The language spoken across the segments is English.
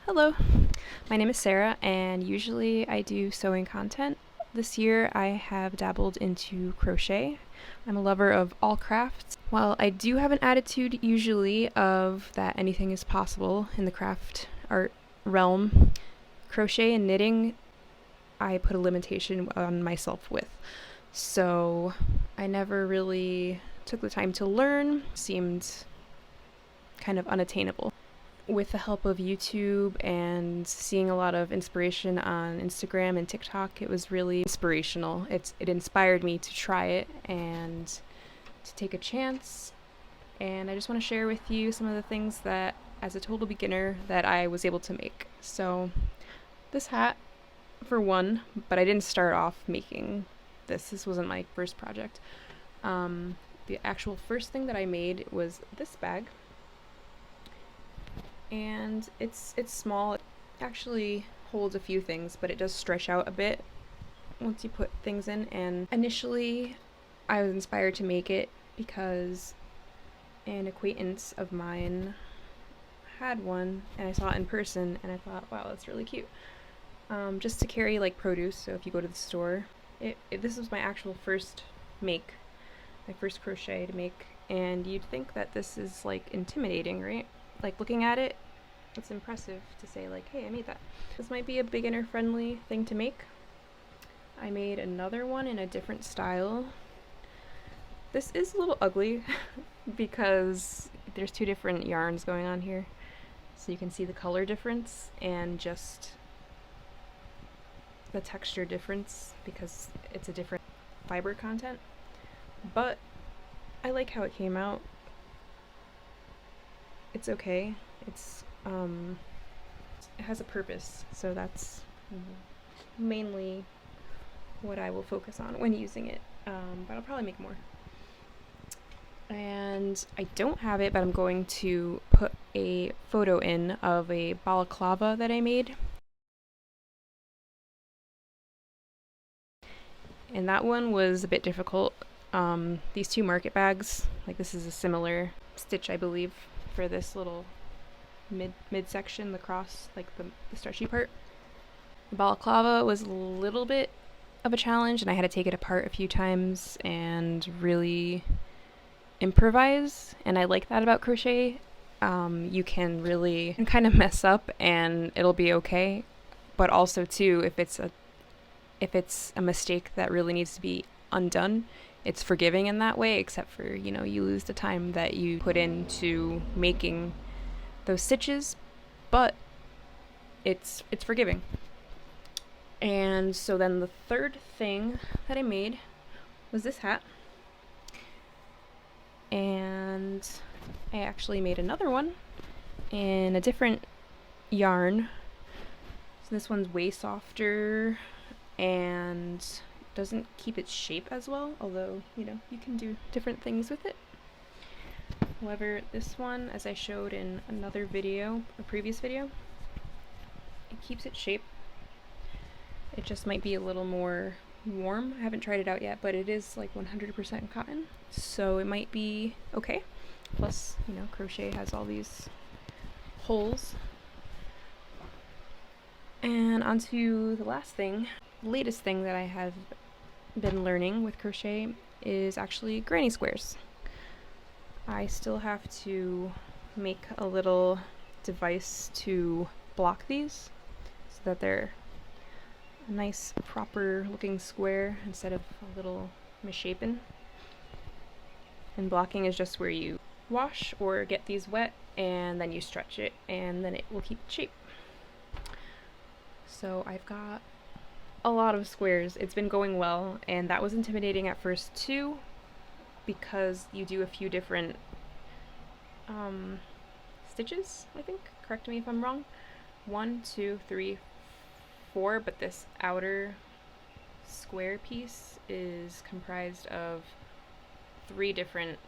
Hello, my name is Sarah, and usually I do sewing content. This year I have dabbled into crochet. I'm a lover of all crafts. While I do have an attitude usually of that anything is possible in the craft art realm, crochet and knitting I put a limitation on myself with. So I never really took the time to learn, seemed kind of unattainable. With the help of YouTube and seeing a lot of inspiration on Instagram and TikTok, it was really inspirational. It inspired me to try it and to take a chance. And I just want to share with you some of the things that, as a total beginner, that I was able to make. So this hat, for one, but I didn't start off making this. This wasn't my first project. The actual first thing that I made was this bag. And it's small. It actually holds a few things, but it does stretch out a bit once you put things in. And initially I was inspired to make it because an acquaintance of mine had one and I saw it in person and I thought, wow, that's really cute. Just to carry like produce, so if you go to the store, this was my actual first make, my first crochet to make, and you'd think that this is like intimidating, right? Like looking at it, it's impressive to say like, hey, I made that. This might be a beginner friendly thing to make. I made another one in a different style. This is a little ugly because there's two different yarns going on here. So you can see the color difference and just the texture difference because it's a different fiber content. But I like how it came out. It's okay. It has a purpose, so that's mainly what I will focus on when using it, but I'll probably make more. And I don't have it, but I'm going to put a photo in of a balaclava that I made. And that one was a bit difficult. These two market bags, like this is a similar stitch, I believe, for this little midsection, the cross, like the stretchy part. The balaclava was a little bit of a challenge, and I had to take it apart a few times and really improvise, and I like that about crochet. You can really kind of mess up and it'll be okay, but also too, if it's a mistake that really needs to be undone, it's forgiving in that way, except for, you lose the time that you put into making those stitches, but it's forgiving. And so then the third thing that I made was this hat. And I actually made another one in a different yarn. So this one's way softer and doesn't keep its shape as well, although, you can do different things with it. However, this one, as I showed in another video, a previous video, it keeps its shape. It just might be a little more warm. I haven't tried it out yet, but it is like 100% cotton, so it might be okay. Plus, crochet has all these holes. And onto the last thing. The latest thing that I have been learning with crochet is actually granny squares. I still have to make a little device to block these so that they're a nice proper looking square instead of a little misshapen. And blocking is just where you wash or get these wet and then you stretch it and then it will keep its shape. So I've got a lot of squares. It's been going well, and that was intimidating at first too, because you do a few different stitches, I think. Correct me if I'm wrong. 1, 2, 3, 4, but this outer square piece is comprised of 3 different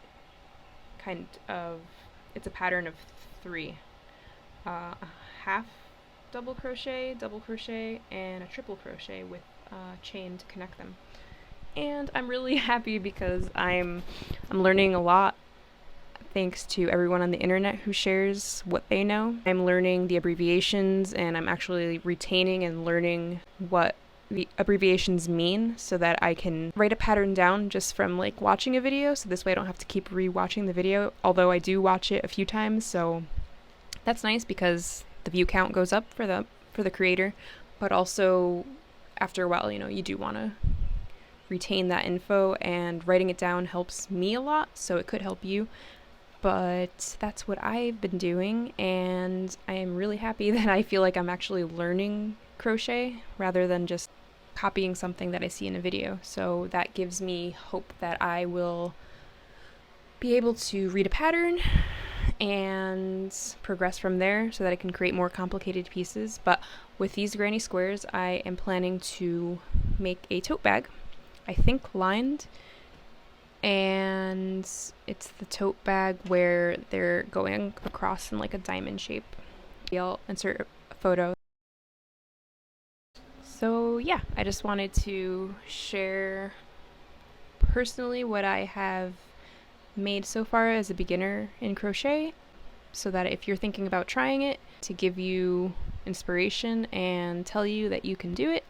it's a pattern of 3. A half double crochet, and a triple crochet with chain to connect them. And I'm really happy because I'm learning a lot thanks to everyone on the internet who shares what they know. I'm learning the abbreviations, and I'm actually retaining and learning what the abbreviations mean so that I can write a pattern down just from like watching a video, so this way I don't have to keep re-watching the video, although I do watch it a few times, so that's nice because the view count goes up for the creator, but also after a while, you know, you do want to retain that info, and writing it down helps me a lot, so it could help you. But that's what I've been doing, and I am really happy that I feel like I'm actually learning crochet rather than just copying something that I see in a video. So that gives me hope that I will be able to read a pattern and progress from there so that I can create more complicated pieces. But with these granny squares, I am planning to make a tote bag, I think lined, and it's the tote bag where they're going across in like a diamond shape. I'll insert a photo. So yeah, I just wanted to share personally what I have made so far as a beginner in crochet, so that if you're thinking about trying it, to give you inspiration and tell you that you can do it.